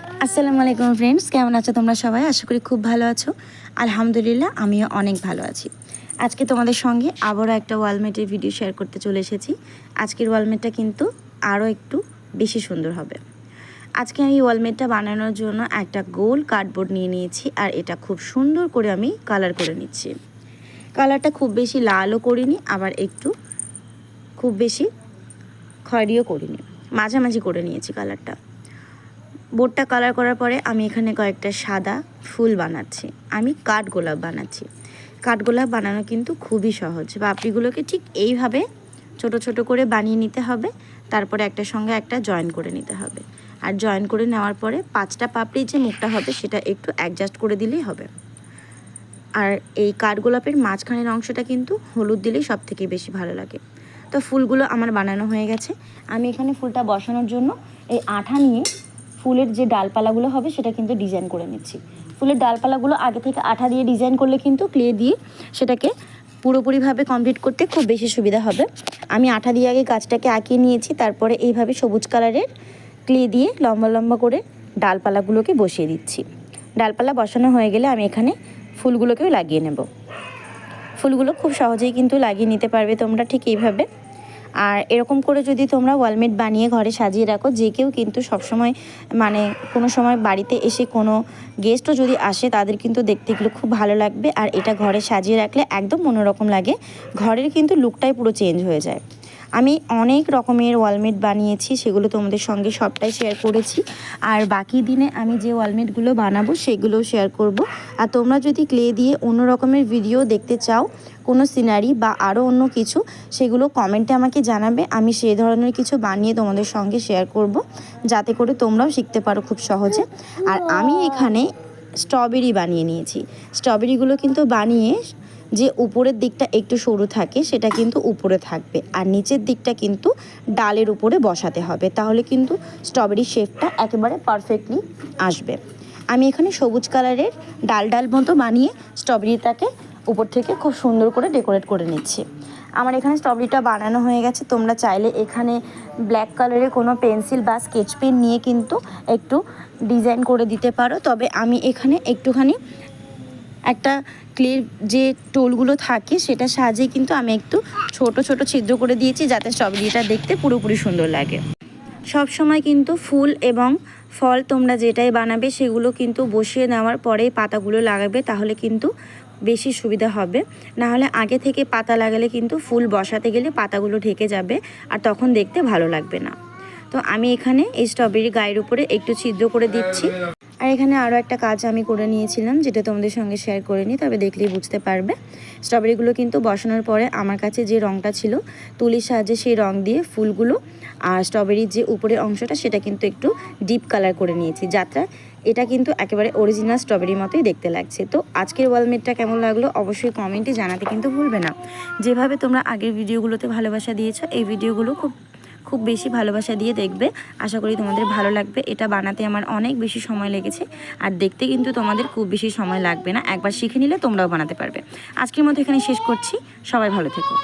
আসসালামু আলাইকুম ফ্রেন্ডস, কেমন আছো তোমরা সবাই? আশা করি খুব ভালো আছো। আলহামদুলিল্লাহ, আমিও অনেক ভালো আছি। আজকে তোমাদের সঙ্গে আবারও একটা ওয়ালমেটের ভিডিও শেয়ার করতে চলে এসেছি। আজকের ওয়ালমেটটা কিন্তু আরও একটু বেশি সুন্দর হবে। আজকে আমি ওয়ালমেটটা বানানোর জন্য একটা গোল কার্ডবোর্ড নিয়ে নিয়েছি, আর এটা খুব সুন্দর করে আমি কালার করে নিচ্ছি। কালারটা খুব বেশি লালও করিনি, আবার একটু খুব বেশি খয়েরিও করিনি, মাঝামাঝি করে নিয়েছি কালারটা। বোর্ডটা কালার করার পরে আমি এখানে কয়েকটা সাদা ফুল বানাচ্ছি। আমি কাঠগোলাপ বানাচ্ছি। কাঠগোলাপ বানানো কিন্তু খুবই সহজ। পাপড়িগুলোকে ঠিক এইভাবে ছোট ছোট করে বানিয়ে নিতে হবে, তারপরে একটার সঙ্গে একটা জয়েন করে নিতে হবে। আর জয়েন করে নেওয়ার পরে 5টা পাপড়ির যে মুখটা হবে সেটা একটু অ্যাডজাস্ট করে দিলেই হবে। আর এই কাঠগোলাপের মাঝখানের অংশটা কিন্তু হলুদ দিলেই সব থেকে বেশি ভালো লাগে। তো ফুলগুলো আমার বানানো হয়ে গেছে। আমি এখানে ফুলটা বসানোর জন্য এই আঠা নিয়ে ফুলের যে ডালপালাগুলো হবে সেটা কিন্তু ডিজাইন করে নিচ্ছি। ফুলের ডালপালাগুলো আগে থেকে আঠা দিয়ে ডিজাইন করলে কিন্তু ক্লে দিয়ে সেটাকে পুরোপুরিভাবে কমপ্লিট করতে খুব বেশি সুবিধা হবে। আমি আঠা দিয়ে আগে গাছটাকে আঁকিয়ে নিয়েছি, তারপরে এইভাবে সবুজ কালারের ক্লে দিয়ে লম্বা লম্বা করে ডালপালাগুলোকে বসিয়ে দিচ্ছি। ডালপালা বসানো হয়ে গেলে আমি এখানে ফুলগুলোকেও লাগিয়ে নেব। ফুলগুলো খুব সহজেই কিন্তু লাগিয়ে নিতে পারবে তোমরা ঠিক এইভাবে। আর এরকম করে যদি তোমরা ওয়ালমেট বানিয়ে ঘরে সাজিয়ে রাখো, যে কেউ কিন্তু সবসময় কোনো সময় বাড়িতে এসে কোনো গেস্টও যদি আসে তাদের কিন্তু দেখতে এগুলো খুব ভালো লাগবে। আর এটা ঘরে সাজিয়ে রাখলে একদম অন্যরকম লাগে, ঘরের কিন্তু লুকটাই পুরো চেঞ্জ হয়ে যায়। আমি অনেক রকমের ওয়ালমেট বানিয়েছি, সেগুলো তোমাদের সঙ্গে সবটাই শেয়ার করেছি। আর বাকি দিনে আমি যে ওয়ালমেটগুলো বানাবো সেগুলোও শেয়ার করব। আর তোমরা যদি ক্লে দিয়ে অন্য রকমের ভিডিও দেখতে চাও, কোনো সিনারি বা আরও অন্য কিছু, সেগুলো কমেন্টে আমাকে জানাবে। আমি সেই ধরনের কিছু বানিয়ে তোমাদের সঙ্গে শেয়ার করব, যাতে করে তোমরাও শিখতে পারো খুব সহজে। আর আমি এখানে স্ট্রবেরি বানিয়ে নিয়েছি। স্ট্রবেরিগুলো কিন্তু বানিয়ে যে উপরের দিকটা একটু সরু থাকে সেটা কিন্তু উপরে থাকবে, আর নিচের দিকটা কিন্তু ডালের উপরে বসাতে হবে, তাহলে কিন্তু স্ট্রবেরি শেপটা একেবারে পারফেক্টলি আসবে। আমি এখানে সবুজ কালারের ডাল ডাল মতো বানিয়ে স্ট্রবেরিটাকে উপর থেকে খুব সুন্দর করে ডেকোরেট করে নিচ্ছি। আমার এখানে স্ট্রবেরিটা বানানো হয়ে গেছে। তোমরা চাইলে এখানে ব্ল্যাক কালারের কোনো পেন্সিল বা স্কেচ পেন নিয়ে কিন্তু একটু ডিজাইন করে দিতে পারো। তবে আমি এখানে একটুখানি একটা ক্লের যে টোলগুলো থাকে সেটা সাজিয়ে কিন্তু আমি একটু ছোট ছোট ছিদ্র করে দিয়েছি, যাতে স্ট্রবেরিটা দেখতে পুরোপুরি সুন্দর লাগে। সব সময় কিন্তু ফুল এবং ফল তোমরা যেটাই বানাবে সেগুলো কিন্তু বসিয়ে নেওয়ার পরেই পাতাগুলো লাগাবে, তাহলে কিন্তু বেশি সুবিধা হবে। না হলে আগে থেকে পাতা লাগালে কিন্তু ফুল বসাতে গেলে পাতাগুলো ঢেকে যাবে, আর তখন দেখতে ভালো লাগবে না। তো আমি এখানে এই স্ট্রবেরি গায়ের উপরে একটু ছিদ্র করে দিচ্ছি। আর এখানে আরও একটা কাজ আমি করে নিয়েছিলাম, যেটা তোমাদের সঙ্গে শেয়ার করে নিই, তবে দেখলেই বুঝতে পারবে। স্ট্রবেরিগুলো কিন্তু বসানোর পরে আমার কাছে যে রঙটা ছিল তুলির সাহায্যে সেই রঙ দিয়ে ফুলগুলো আর স্ট্রবেরির যে উপরের অংশটা সেটা কিন্তু একটু ডিপ কালার করে নিয়েছি, যাতে এটা কিন্তু একেবারে অরিজিনাল স্ট্রবেরির মতোই দেখতে লাগছে। তো আজকের ওয়ালমেটটা কেমন লাগলো অবশ্যই কমেন্টে জানাতে কিন্তু ভুলবে না। যেভাবে তোমরা আগের ভিডিওগুলোতে ভালোবাসা দিয়েছো, এই ভিডিওগুলো খুব বেশি ভালোবাসা দিয়ে দেখবে। আশা করি তোমাদের ভালো লাগবে। এটা বানাতে আমার অনেক বেশি সময় লেগেছে, আর দেখতে কিন্তু তোমাদের খুব বেশি সময় লাগবে না। একবার শিখে নিলে তোমরাও বানাতে পারবে। আজকের মতো এখানে শেষ করছি। সবাই ভালো থেকো।